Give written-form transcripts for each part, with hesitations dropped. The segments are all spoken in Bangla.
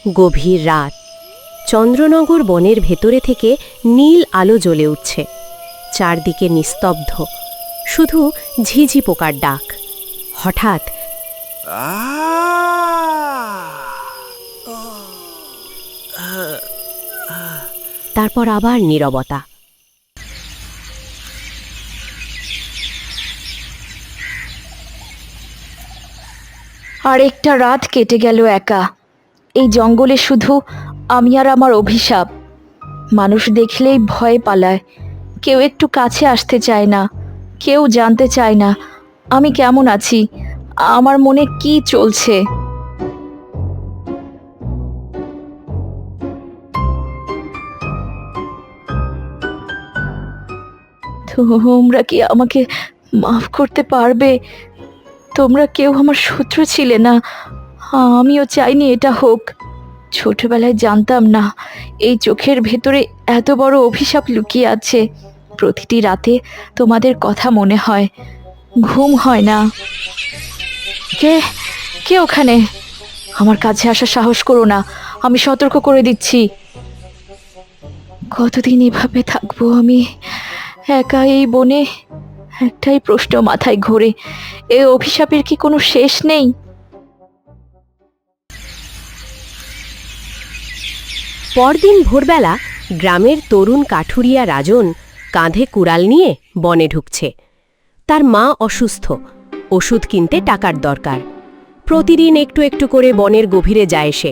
গভীর রাত। চন্দ্রনগর বনের ভেতরে থেকে নীল আলো জ্বলে উঠছে। চারদিকে নিস্তব্ধ, শুধু ঝিঝি পোকার ডাক। হঠাৎ তারপর আবার নীরবতা। আরেকটা রাত কেটে গেল একা। এই জঙ্গলে শুধু আমি আর আমার অভিশাপ। মানুষ দেখলেই ভয় পালায়, কেউ একটু কাছে আসতে চায় না, কেউ জানতে চায় না আমি কেমন আছি, আমার মনে কি চলছে। তোমরা কি আমাকে মাফ করতে পারবে? তোমরা কেউ আমার শত্রু ছিলে না, আমিও চাইনি এটা হোক। ছোটবেলায় জানতাম না এই চোখের ভেতরে এত বড় অভিশাপ লুকিয়ে আছে। প্রতিটি রাতে তোমাদের কথা মনে হয়, ঘুম হয় না। কে কে ওখানে? আমার কাছে আসার সাহস করো না, আমি সতর্ক করে দিচ্ছি। কতদিন এভাবে থাকবো আমি একা এই বনে? একটাই প্রশ্ন মাথায় ঘোরে, এই অভিশাপের কি কোনো শেষ নেই? পরদিন ভোরবেলা গ্রামের তরুণ কাঠুরিয়া রাজন কাঁধে কুড়াল নিয়ে বনে ঢুকছে। তার মা অসুস্থ, ওষুধ কিনতে টাকার দরকার। প্রতিদিন একটু একটু করে বনের গভীরে যায় সে,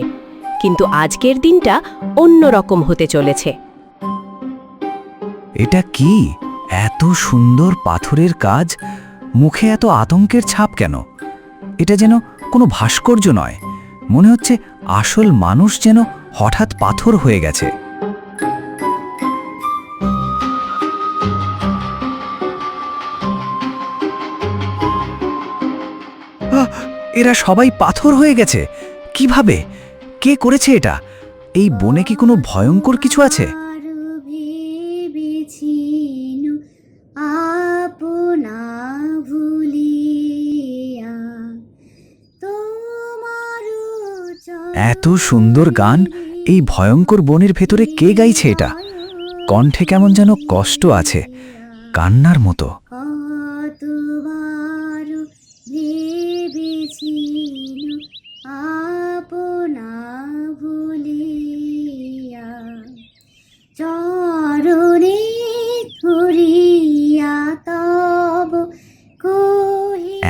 কিন্তু আজকের দিনটা অন্যরকম হতে চলেছে। এটা কি? এত সুন্দর পাথরের কাজ, মুখে এত আতঙ্কের ছাপ কেন? এটা যেন কোনো ভাস্কর্য নয়, মনে হচ্ছে আসল মানুষ যেন হঠাৎ পাথর হয়ে গেছে। এরা সবাই পাথর হয়ে গেছে কিভাবে? কে করেছে এটা? এই বনে কি কোনো ভয়ঙ্কর কিছু আছে? এত সুন্দর গান এই ভয়ঙ্কর বনের ভেতরে কে গাইছে এটা? কণ্ঠে কেমন যেন কষ্ট আছে, কান্নার মতো।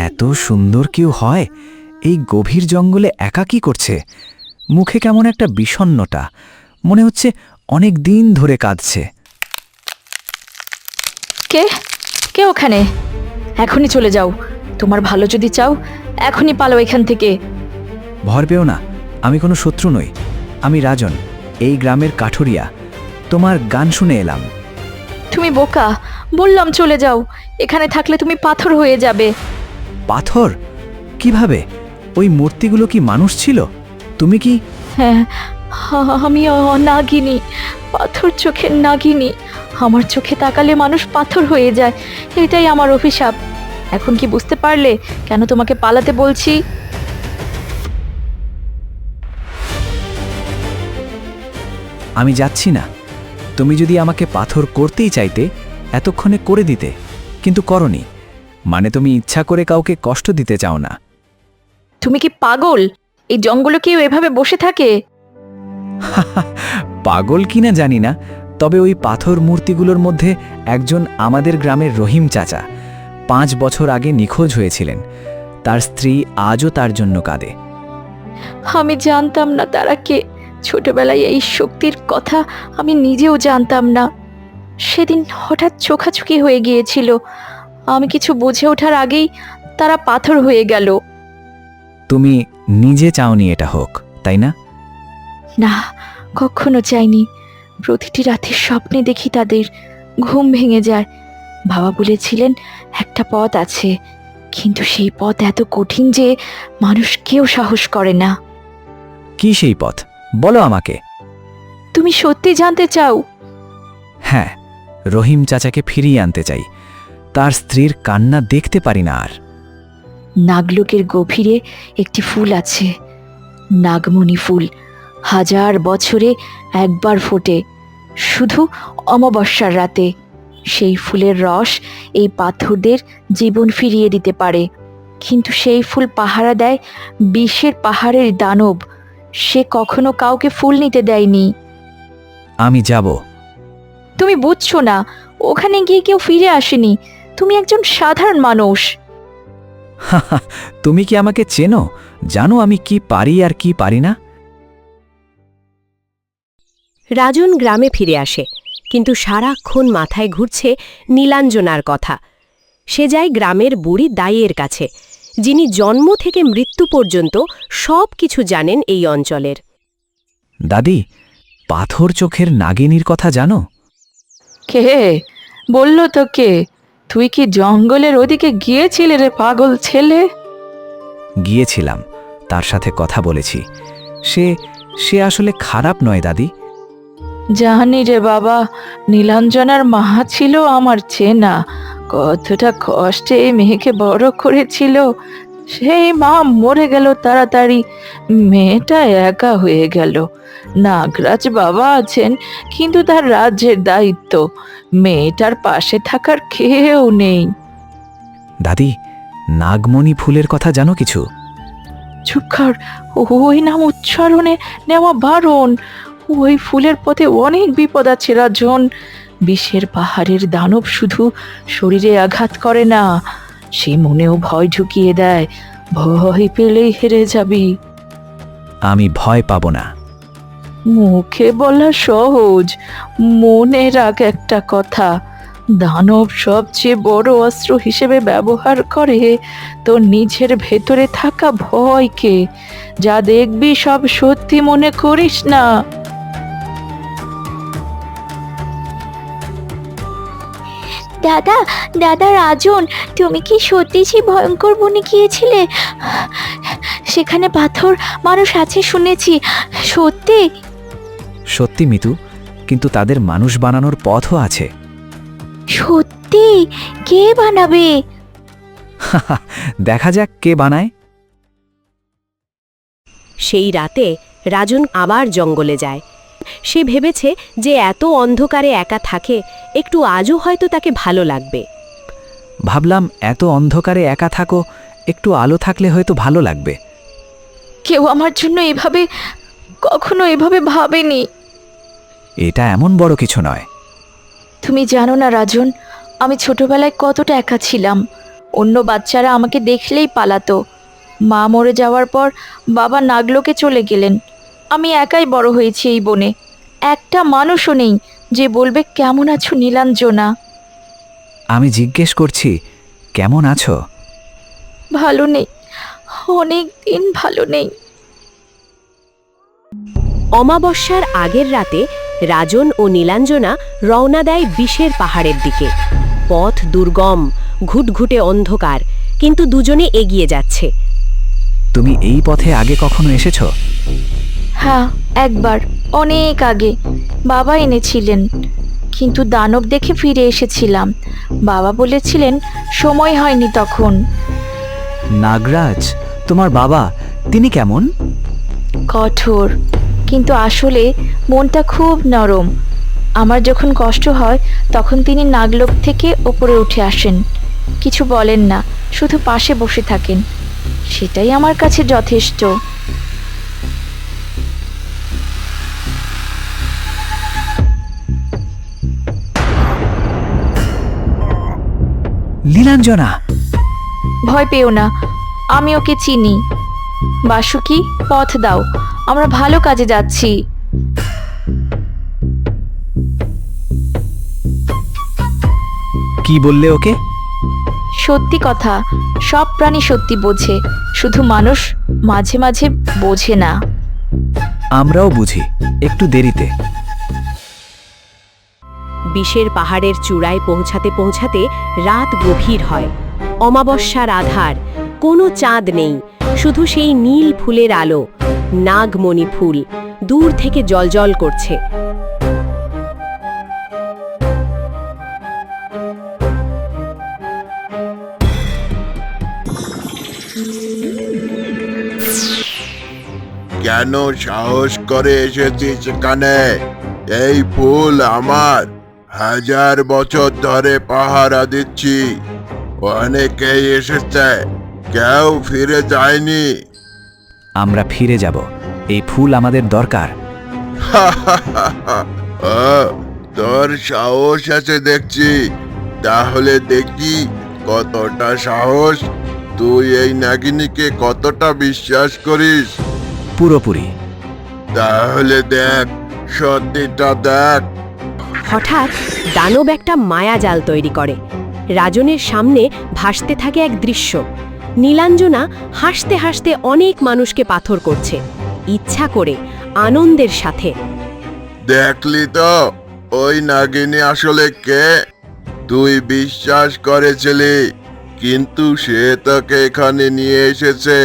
এত সুন্দর কেউ হয় এই গভীর জঙ্গলে একা কি করছে? মুখে কেমন একটা বিষণ্ণতা, মনে হচ্ছে অনেক দিন ধরে কাঁদছে। কে কে ওখানে? এখনই চলে যাও, তোমার ভালো যদি চাও এখনই পালাও এখান থেকে। ভয় পেও না, আমি কোনো শত্রু নই। আমি রাজন, এই গ্রামের কাঠুরিয়া। তোমার গান শুনে এলাম। তুমি বোকা, বললাম চলে যাও, এখানে থাকলে তুমি পাথর হয়ে যাবে। পাথর? কিভাবে? ওই মূর্তিগুলো কি মানুষ ছিল? তুমি কি? হ্যাঁ, আমি নাগিনী, পাথর চোখের নাগিনী। আমার চোখে তাকালে মানুষ পাথর হয়ে যায়, এটাই আমার অভিশাপ। এখন কি বুঝতে পারলে কেন তোমাকে পালাতে বলছি? আমি যাচ্ছি না। তুমি যদি আমাকে পাথর করতেই চাইতে এতক্ষণে করে দিতে, কিন্তু করনি। মানে তুমি ইচ্ছা করে কাউকে কষ্ট দিতে চাও না। তুমি কি পাগল? এই জঙ্গলে কেউ এভাবে বসে থাকে? পাগল কিনা জানি না, তবে ওই পাথর মূর্তিগুলোর মধ্যে একজন আমাদের গ্রামের রহিম চাচা 5 বছর আগে নিখোঁজ হয়েছিলেন। তার স্ত্রী আজও তার জন্য কাঁদে। আমি জানতাম না তারা কে। ছোটবেলায় এই শক্তির কথা আমি নিজেও জানতাম না। সেদিন হঠাৎ চোখাচোখি হয়ে গিয়েছিল, আমি কিছু বুঝে ওঠার আগেই তারা পাথর হয়ে গেল। তুমি নিজে চাওনি এটা হোক, তাই না? না, কখনো চাইনি। প্রতিটি রাতের স্বপ্নে দেখি তাদের, ঘুম ভেঙে যায়। বাবা বলেছিলেন একটা পথ আছে, কিন্তু সেই পথ এত কঠিন যে মানুষ কেউ সাহস করে না। কি সেই পথ? বলো আমাকে। তুমি সত্যি জানতে চাও? হ্যাঁ, রহিম চাচাকে ফিরিয়ে আনতে চাই। তার স্ত্রীর কান্না দেখতে পারি না আর। নাগলোকের গভীরে একটি ফুল আছে, নাগমণি ফুল। হাজার বছরে একবার ফোটে, শুধু অমাবস্যার রাতে। সেই ফুলের রস এই পাথরদের জীবন ফিরিয়ে দিতে পারে, কিন্তু সেই ফুল পাহারা দেয় বিষের পাহাড়ের দানব। সে কখনো কাউকে ফুল নিতে দেয়নি। আমি যাব। তুমি বুঝছো না, ওখানে গিয়ে কেউ ফিরে আসেনি। তুমি একজন সাধারণ মানুষ। তুমি কি আমাকে চেনো? জানো আমি কি পারি আর কি পারি না? রাজন গ্রামে ফিরে আসে, কিন্তু সারাক্ষণ মাথায় ঘুরছে নীলাঞ্জনার কথা। সে যায় গ্রামের বুড়ি দাইয়ের কাছে, যিনি জন্ম থেকে মৃত্যু পর্যন্ত সব কিছু জানেন এই অঞ্চলের। দাদি, পাথর চোখের নাগিনীর কথা জানো? কে বললো তোকে? তুই কি জঙ্গলের ওদিকে গিয়েছিলে রে পাগল ছেলে? গিয়েছিলাম, তার সাথে কথা বলেছি। সে সে আসলে খারাপ নয় দাদি। জানি রে বাবা, নীলাঞ্জনার মা ছিল আমার চেনা। কতটা কষ্টে এই মেয়েকে বড় করেছিল। সেই মা মরে গেল তাড়াতাড়ি, মেয়েটা একা হয়ে গেল। নাগরাজ বাবা আছেন, কিন্তু তার রাজ্যের দায়িত্ব, মেয়েটার পাশে থাকার কেউ নেই। দাদি, নাগমণি ফুলের কথা জানো কিছু? চুপ কর, ওই নাম উচ্চারণে নেওয়া বারণ। ওই ফুলের পথে অনেক বিপদ আছে রাজন। বিষের পাহাড়ের দানব শুধু শরীরে আঘাত করে না, সে মনেও ভয় ঢুকিয়ে দেয়। ভয় পেলেই হেরে যাবি। আমি ভয় পাব না। মুখে বলা সহজ, মনে রাখ একটা কথা, দানব সবচেয়ে বড় অস্ত্র হিসেবে ব্যবহার করে তোর নিজের ভেতরে থাকা ভয়কে। যা দেখবি সব সত্যি মনে করিস না। দাদা, দাদা রাজন, তুমি কি সত্যি সেই ভয়ঙ্কর বনে গিয়েছিলে? সেখানে পাথর মানুষ আছে শুনেছি, সত্যি? সত্যি মিতু, কিন্তু তাদের মানুষ বানানোর পথও আছে। সত্যি? কে বানাবে? দেখা যাক কে বানায়। সেই রাতে রাজন আবার জঙ্গলে যায়। সে ভেবেছে যে এত অন্ধকারে একা থাকে, একটু আজও হয়তো তাকে ভালো লাগবে। ভাবলাম এত অন্ধকারে একা থাকো, একটু আলো থাকলে হয়তো ভালো লাগবে। কেউ আমার জন্য কখনো এভাবে ভাবেনি। এটা এমন বড় কিছু নয়। তুমি জানো না রাজন, আমি ছোটবেলায় কতটা একা ছিলাম। অন্য বাচ্চারা আমাকে দেখলেই পালাতো। মা মরে যাওয়ার পর বাবা নাগলোকে চলে গেলেন। আমি একাই বড় হয়েছি এই বনে। একটা মানুষও নেই যে বলবে কেমন আছো নীলাঞ্জনা। আমি জিজ্ঞেস করছি, কেমন আছো? ভালো নেই, অনেক দিন ভালো নেই। অমাবস্যার আগের রাতে রাজন ও নীলাঞ্জনা রওনা দেয় বিষের পাহাড়ের দিকে। পথ দুর্গম, ঘুটঘুটে অন্ধকার, কিন্তু দুজনে এগিয়ে যাচ্ছে। তুমি এই পথে আগে কখনো এসেছো? হ্যাঁ, একবার, অনেক আগে বাবা এনেছিলেন, কিন্তু দানব দেখে ফিরে এসেছিলাম। বাবা বলেছিলেন সময় হয়নি তখন। নাগরাজ, তোমার বাবা, তিনি কেমন? কঠোর, কিন্তু আসলে মনটা খুব নরম। আমার যখন কষ্ট হয় তখন তিনি নাগলোক থেকে ওপরে উঠে আসেন, কিছু বলেন না, শুধু পাশে বসে থাকেন। সেটাই আমার কাছে যথেষ্ট। নীলাঞ্জনা! ভয় পেও না, আমি ওকে চিনি। বাসুকি, পথ দাও, আমরা ভালো কাজে যাচ্ছি। কি বললে ওকে? সত্যি কথা, সব প্রাণী সত্যি বোঝে, শুধু মানুষ মাঝে মাঝে বোঝে না। আমরাও বুঝি, একটু দেরিতে। বিষের পাহাড়ের চূড়ায় পৌঁছাতে পৌঁছাতে রাত গভীর হয়। অমাবস্যার আধার, কোনো চাঁদ নেই, শুধু সেই নীল ফুলের আলো। নাগমণি ফুল দূর থেকে জ্বলজ্বল করছে। কেন সাহস করে এসেছিস এখানে? এই ফুল আমার, 1000 বছর ধরে পাহারা দিচ্ছি। অনেকেই এসেছে, কেউ ফিরে যায়নি। আমরা ফিরে যাব, এই ফুল আমাদের দরকার। ও, তোর সাহস আছে দেখছি। তাহলে দেখি কতটা সাহস। তুই এই নাগিনীকে কতটা বিশ্বাস করিস? পুরোপুরি। তাহলে দেখ, সত্যিটা দেখ। হঠাৎ দানব একটা মায়াজাল তৈরি করে। রাজনের সামনে ভাসতে থাকে এক দৃশ্য। নীলাঞ্জনা হাসতে হাসতে অনেক মানুষকে পাথর করছে, ইচ্ছা করে, আনন্দের সাথে। দেখলি তো ওই নাগিনী আসলে কে? তুই বিশ্বাস করেছিলি, কিন্তু সে তোকে এখানে নিয়ে এসেছে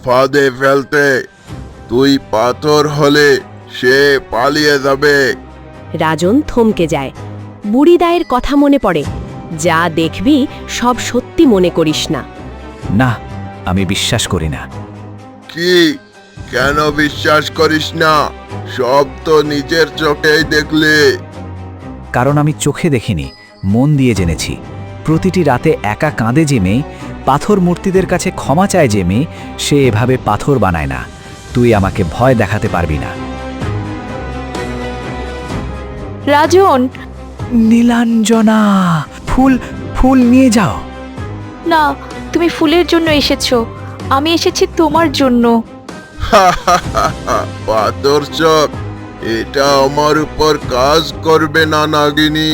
ফাঁদে ফেলতে। তুই পাথর হলে সে পালিয়ে যাবে। রাজন থমকে যায়। বুড়িদায়ের কথা মনে পড়ে, যা দেখবি সব সত্যি মনে করিস না। না, আমি বিশ্বাস করি না। কি? কেন বিশ্বাস করিস না? সব তো নিজের চোখেই দেখলি। কারণ আমি চোখে দেখিনি, মন দিয়ে জেনেছি। প্রতিটি রাতে একা কাঁদে যে মেয়ে, পাথর মূর্তিদের কাছে ক্ষমা চায় যে মেয়ে, সে এভাবে পাথর বানায় না। তুই আমাকে ভয় দেখাতে পারবি না। রাজন, নীলাঞ্জনা, ফুল ফুল নিয়ে যাও। না, তুমি ফুলের জন্য এসেছো, আমি এসেছি তোমার জন্য। পাথর চোখ, এটা আমার উপর কাজ করবে না নাগিনী।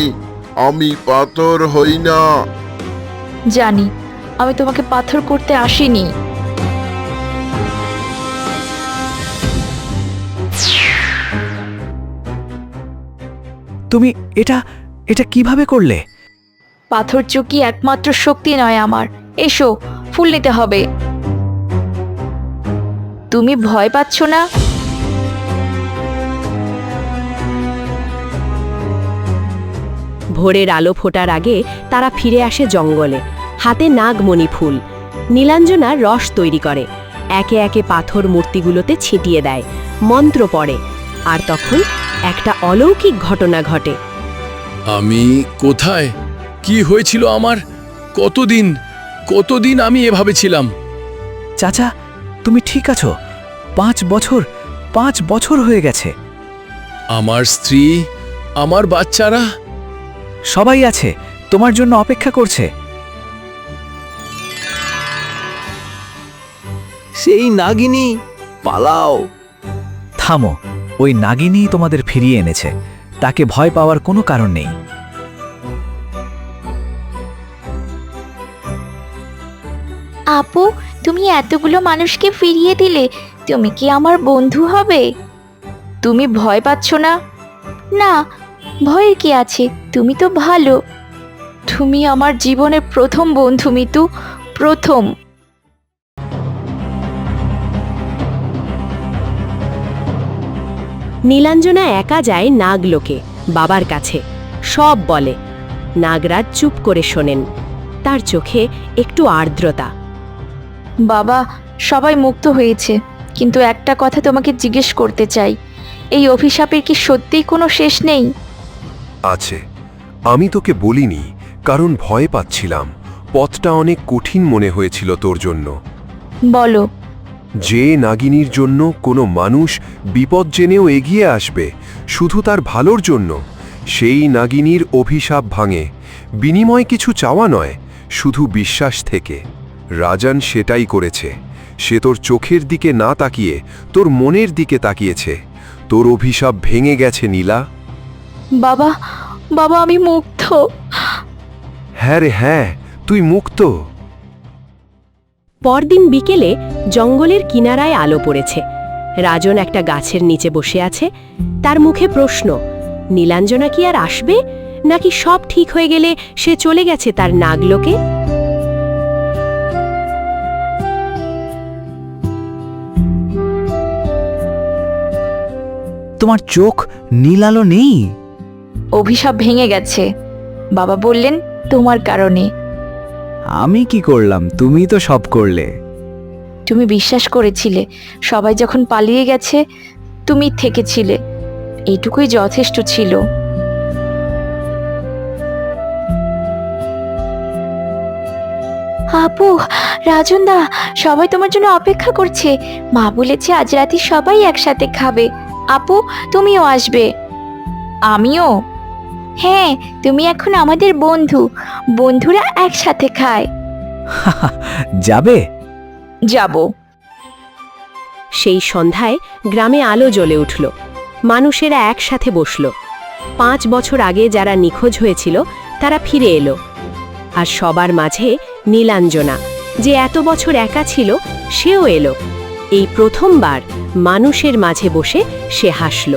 আমি পাথর হই না। জানি, আমি তোমাকে পাথর করতে আসিনি। তুমি এটা এটা কিভাবে করলে? পাথর চুকি একমাত্র শক্তি নয় আমার। এসো, ফুল নিতে হবে। তুমি ভয় পাচ্ছ না? ভোরের আলো ফোটার আগে তারা ফিরে আসে জঙ্গলে, হাতে নাগমণি ফুল। নীলাঞ্জনা রস তৈরি করে, একে একে পাথর মূর্তিগুলোতে ছিটিয়ে দেয়, মন্ত্র পড়ে। আর তখন একটা অলৌকিক ঘটনা ঘটে। আমি কোথায়? কি হয়েছিল আমার? কতদিন আমি এভাবে ছিলাম? চাচা, তুমি ঠিক আছো? 5 বছর হয়ে গেছে। আমার স্ত্রী, আমার বাচ্চারা? সবাই আছে, তোমার জন্য অপেক্ষা করছে। সেই নাগিনী, পালাও! থামো, ওই নাগিনী তোমাদের ফিরিয়ে এনেছে। তাকে ভয় পাওয়ার কোনো কারণ নেই। আপু, তুমি এতগুলো মানুষকে ফিরিয়ে দিলে, তুমি কি আমার বন্ধু হবে? তুমি ভয় পাচ্ছ না? না, ভয়ের কি আছে? তুমি তো ভালো। তুমি আমার জীবনের প্রথম বন্ধু মিতু, প্রথম। নীলাঞ্জনা একা যায় নাগলোকে, বাবার কাছে। সব বলে। নাগরাজ চুপ করে শোনেন, তার চোখে একটু আর্দ্রতা। বাবা, সবাই মুক্ত হয়েছে, কিন্তু একটা কথা তোমাকে জিজ্ঞেস করতে চাই। এই অভিশাপের কি সত্যিই কোনো শেষ নেই? আছে। আমি তোকে বলিনি, কারণ ভয় পাচ্ছিলাম। পথটা অনেক কঠিন মনে হয়েছিল তোর জন্য। বলো। যে নাগিনীর জন্য কোনো মানুষ বিপদ জেনেও এগিয়ে আসবে শুধু তার ভালোর জন্য, সেই নাগিনীর অভিশাপ ভাঙে। বিনিময় কিছু চাওয়া নয়, শুধু বিশ্বাস থেকে। রাজান সেটাই করেছে। সে তোর চোখের দিকে না তাকিয়ে তোর মনের দিকে তাকিয়েছে। তোর অভিশাপ ভেঙে গেছে নীলা। বাবা, বাবা, আমি মুক্ত। হ্যাঁ রে হ্যাঁ, তুই মুক্ত। পরদিন বিকেলে জঙ্গলের কিনারায় আলো পড়েছে। রাজন একটা গাছের নিচে বসে আছে, তার মুখে প্রশ্ন। নীলাঞ্জনা কি আর আসবে, নাকি সব ঠিক হয়ে গেলে সে চলে গেছে তার নাগলোকে? তোমার চোখ নীল আলো নেই। অভিশাপ ভেঙে গেছে। বাবা বললেন তোমার কারণে। আমি কি করলাম? তুমি তো সব করলে। তুমি বিশ্বাস করেছিলে, সবাই যখন পালিয়ে গেছে তুমি থেকেছিলে, এটুকুই যথেষ্ট ছিল। আপু, রাজনদা, সবাই তোমার জন্য অপেক্ষা করছে। মা বলেছে আজ রাতে সবাই একসাথে খাবে। আপু, তুমিও আসবে? আমিও? হ্যাঁ, তুমি এখন আমাদের বন্ধু, বন্ধুরা একসাথে খায়। যাবে? যাব। সেই সন্ধ্যায় গ্রামে আলো জ্বলে উঠল, মানুষেরা একসাথে বসল। 5 বছর আগে যারা নিখোঁজ হয়েছিল তারা ফিরে এলো, আর সবার মাঝে নীলাঞ্জনা, যে এত বছর একা ছিল, সেও এলো। এই প্রথমবার মানুষের মাঝে বসে সে হাসল।